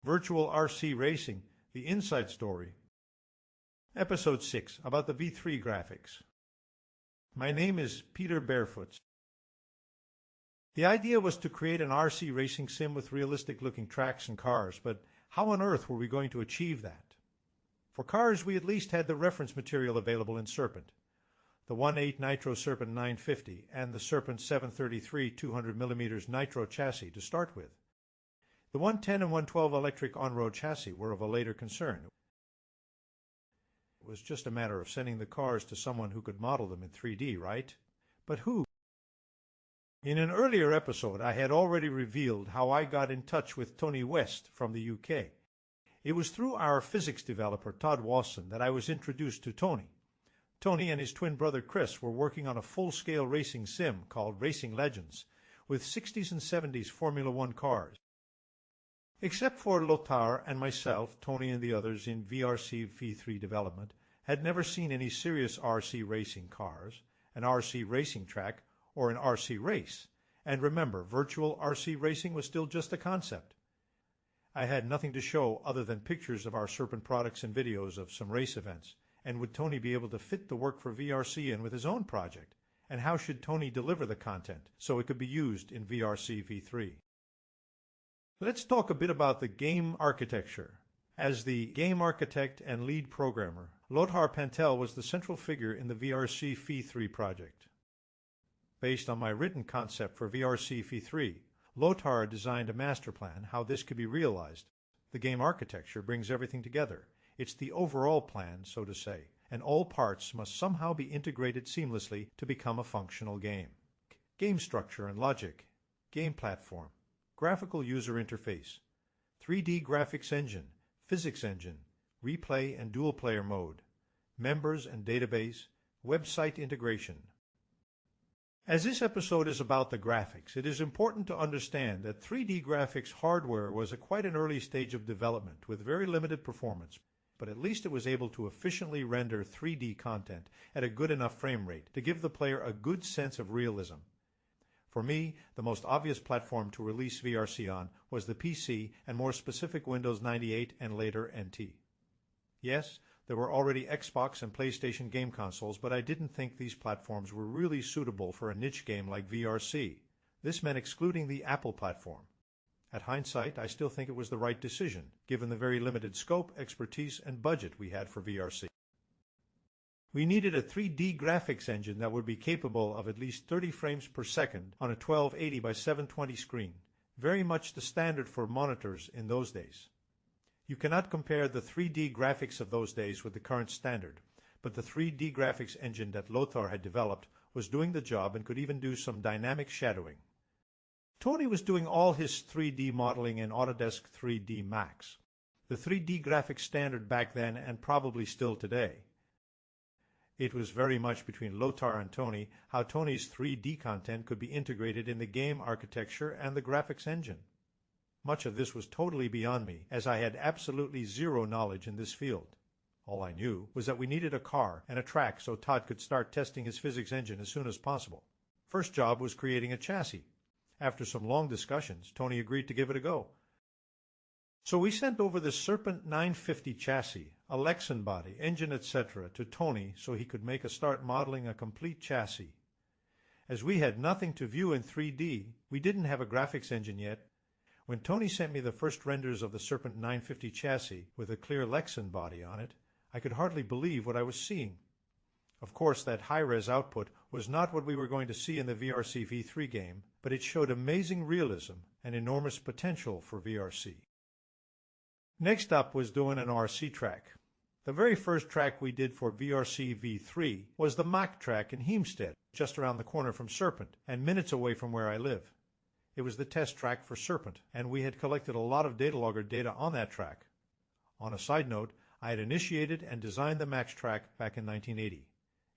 Virtual RC Racing, the Inside Story. Episode 6, about the V3 graphics. My name is Peter Barefoot. The idea was to create an RC racing sim with realistic-looking tracks and cars, but how on earth were we going to achieve that? For cars, we at least had the reference material available in Serpent. The 1.8 Nitro Serpent 950 and the Serpent 733 200mm Nitro chassis to start with. The 110 and 112 electric on-road chassis were of a later concern. It was just a matter of sending the cars to someone who could model them in 3D, right? But who? In an earlier episode, I had already revealed how I got in touch with Tony West from the UK. It was through our physics developer, Todd Wasson, that I was introduced to Tony. Tony and his twin brother Chris were working on a full-scale racing sim called Racing Legends, with 60s and 70s Formula One cars. Except for Lothar and myself, Tony and the others in VRC V3 development had never seen any serious RC racing cars, an RC racing track, or an RC race. And remember, virtual RC racing was still just a concept. I had nothing to show other than pictures of our Serpent products and videos of some race events. And would Tony be able to fit the work for VRC in with his own project? And how should Tony deliver the content so it could be used in VRC V3? Let's talk a bit about the game architecture. As the game architect and lead programmer, Lothar Pantel was the central figure in the VRC V3 project. Based on my written concept for VRC V3, Lothar designed a master plan how this could be realized. The game architecture brings everything together. It's the overall plan, so to say, and all parts must somehow be integrated seamlessly to become a functional game. Game structure and logic, game platform, graphical user interface, 3D graphics engine, physics engine, replay and dual player mode, members and database, website integration. As this episode is about the graphics, it is important to understand that 3D graphics hardware was at quite an early stage of development with very limited performance, but at least it was able to efficiently render 3D content at a good enough frame rate to give the player a good sense of realism. For me, the most obvious platform to release VRC on was the PC and more specific Windows 98 and later NT. Yes, there were already Xbox and PlayStation game consoles, but I didn't think these platforms were really suitable for a niche game like VRC. This meant excluding the Apple platform. At hindsight, I still think it was the right decision, given the very limited scope, expertise, and budget we had for VRC. We needed a 3D graphics engine that would be capable of at least 30 frames per second on a 1280 by 720 screen, very much the standard for monitors in those days. You cannot compare the 3D graphics of those days with the current standard, but the 3D graphics engine that Lothar had developed was doing the job and could even do some dynamic shadowing. Tony was doing all his 3D modeling in Autodesk 3D Max, the 3D graphics standard back then and probably still today. It was very much between Lothar and Tony how Tony's 3D content could be integrated in the game architecture and the graphics engine. Much of this was totally beyond me, as I had absolutely zero knowledge in this field. All I knew was that we needed a car and a track so Todd could start testing his physics engine as soon as possible. First job was creating a chassis. After some long discussions, Tony agreed to give it a go. So we sent over the Serpent 950 chassis, a Lexan body, engine, etc. to Tony so he could make a start modeling a complete chassis. As we had nothing to view in 3D, we didn't have a graphics engine yet. When Tony sent me the first renders of the Serpent 950 chassis with a clear Lexan body on it, I could hardly believe what I was seeing. Of course, that high-res output was not what we were going to see in the VRC V3 game, but it showed amazing realism and enormous potential for VRC. Next up was doing an RC track. The very first track we did for VRC V3 was the Mach track in Heemstede, just around the corner from Serpent and minutes away from where I live. It was the test track for Serpent, and we had collected a lot of data logger data on that track. On a side note, I had initiated and designed the Mach track back in 1980.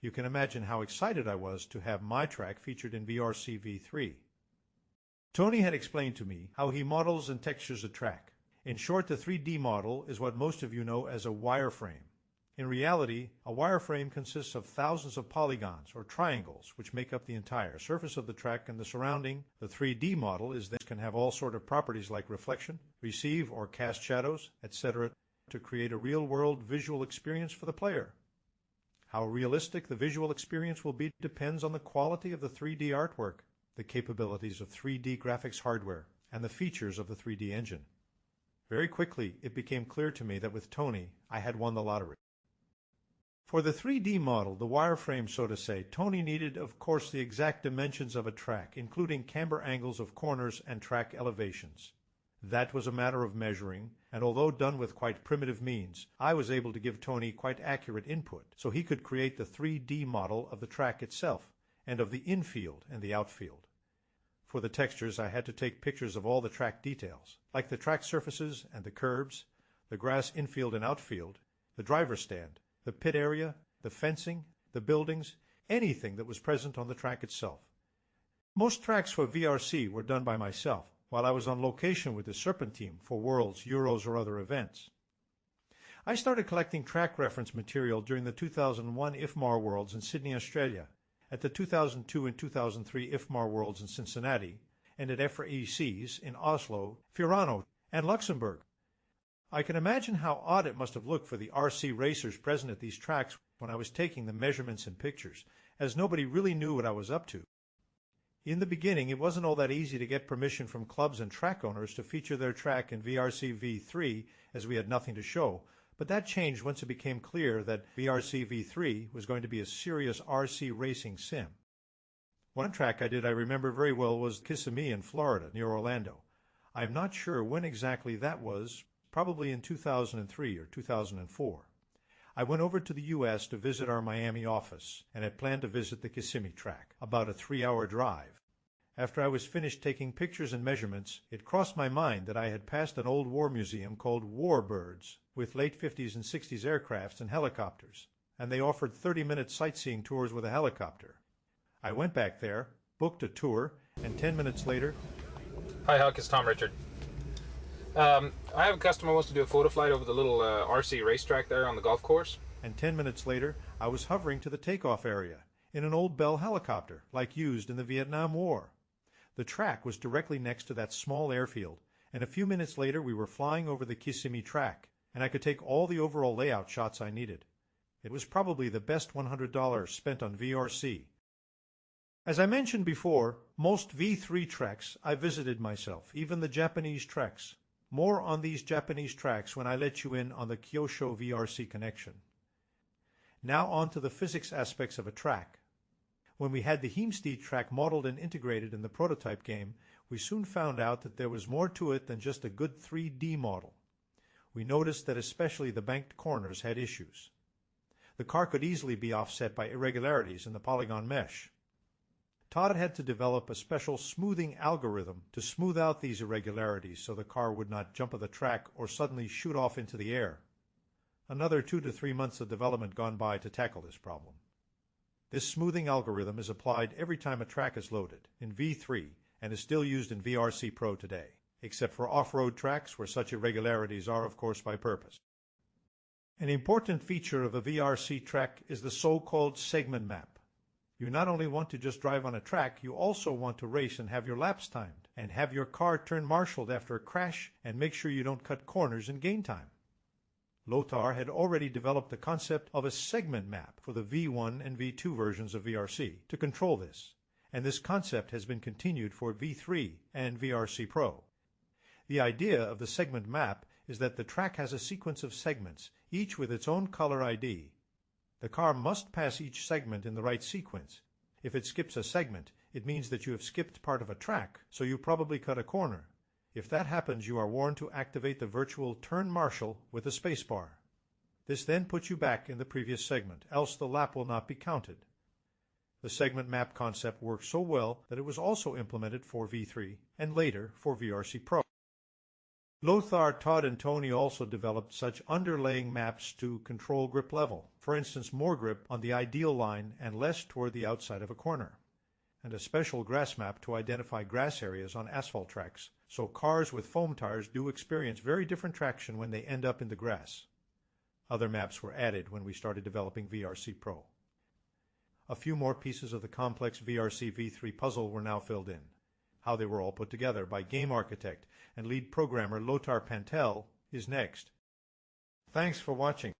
You can imagine how excited I was to have my track featured in VRC V3. Tony had explained to me how he models and textures a track. In short, the 3D model is what most of you know as a wireframe. In reality, a wireframe consists of thousands of polygons or triangles which make up the entire surface of the track and the surrounding. The 3D model can have all sort of properties like reflection, receive or cast shadows, etc. to create a real-world visual experience for the player. How realistic the visual experience will be depends on the quality of the 3D artwork, the capabilities of 3D graphics hardware, and the features of the 3D engine. Very quickly, it became clear to me that with Tony, I had won the lottery. For the 3D model, the wireframe so to say, Tony needed of course the exact dimensions of a track, including camber angles of corners and track elevations. That was a matter of measuring, and although done with quite primitive means, I was able to give Tony quite accurate input, so he could create the 3D model of the track itself, and of the infield and the outfield. For the textures, I had to take pictures of all the track details, like the track surfaces and the curbs, the grass infield and outfield, the driver's stand, the pit area, the fencing, the buildings, anything that was present on the track itself. Most tracks for VRC were done by myself, while I was on location with the Serpent team for Worlds, Euros, or other events. I started collecting track reference material during the 2001 IFMAR Worlds in Sydney, Australia, at the 2002 and 2003 IFMAR Worlds in Cincinnati, and at VRCs in Oslo, Furano, and Luxembourg. I can imagine how odd it must have looked for the RC racers present at these tracks when I was taking the measurements and pictures, as nobody really knew what I was up to. In the beginning, it wasn't all that easy to get permission from clubs and track owners to feature their track in VRC V3, as we had nothing to show, but that changed once it became clear that VRC V3 was going to be a serious RC racing sim. One track I remember very well was Kissimmee in Florida, near Orlando. I'm not sure when exactly that was, probably in 2003 or 2004. I went over to the U.S. to visit our Miami office, and had planned to visit the Kissimmee track, about a 3-hour drive. After I was finished taking pictures and measurements, it crossed my mind that I had passed an old war museum called Warbirds, with late 50s and 60s aircrafts and helicopters, and they offered 30-minute sightseeing tours with a helicopter. I went back there, booked a tour, and 10 minutes later... Hi Huck, it's Tom Richard. I have a customer who wants to do a photo flight over the little RC racetrack there on the golf course. And 10 minutes later, I was hovering to the takeoff area in an old Bell helicopter, like used in the Vietnam War. The track was directly next to that small airfield, and a few minutes later we were flying over the Kissimmee track, and I could take all the overall layout shots I needed. It was probably the best $100 spent on VRC. As I mentioned before, most V3 tracks I visited myself, even the Japanese tracks. More on these Japanese tracks when I let you in on the Kyosho VRC connection. Now on to the physics aspects of a track. When we had the Heemstede track modeled and integrated in the prototype game, we soon found out that there was more to it than just a good 3D model. We noticed that especially the banked corners had issues. The car could easily be offset by irregularities in the polygon mesh. Todd had to develop a special smoothing algorithm to smooth out these irregularities so the car would not jump of the track or suddenly shoot off into the air. Another 2 to 3 months of development gone by to tackle this problem. This smoothing algorithm is applied every time a track is loaded in V3 and is still used in VRC Pro today, except for off-road tracks where such irregularities are of course by purpose. An important feature of a VRC track is the so-called segment map. You not only want to just drive on a track, you also want to race and have your laps timed, and have your car turn marshaled after a crash, and make sure you don't cut corners and gain time. Lothar had already developed the concept of a segment map for the V1 and V2 versions of VRC to control this, and this concept has been continued for V3 and VRC Pro. The idea of the segment map is that the track has a sequence of segments, each with its own color ID. The car must pass each segment in the right sequence. If it skips a segment, it means that you have skipped part of a track, so you probably cut a corner. If that happens, you are warned to activate the virtual turn marshal with a spacebar. This then puts you back in the previous segment, else the lap will not be counted. The segment map concept works so well that it was also implemented for V3 and later for VRC Pro. Lothar, Todd, and Tony also developed such underlaying maps to control grip level, for instance more grip on the ideal line and less toward the outside of a corner, and a special grass map to identify grass areas on asphalt tracks, so cars with foam tires do experience very different traction when they end up in the grass. Other maps were added when we started developing VRC Pro. A few more pieces of the complex VRC V3 puzzle were now filled in. How they were all put together by game architect and lead programmer Lothar Pantel is next. Thanks for watching.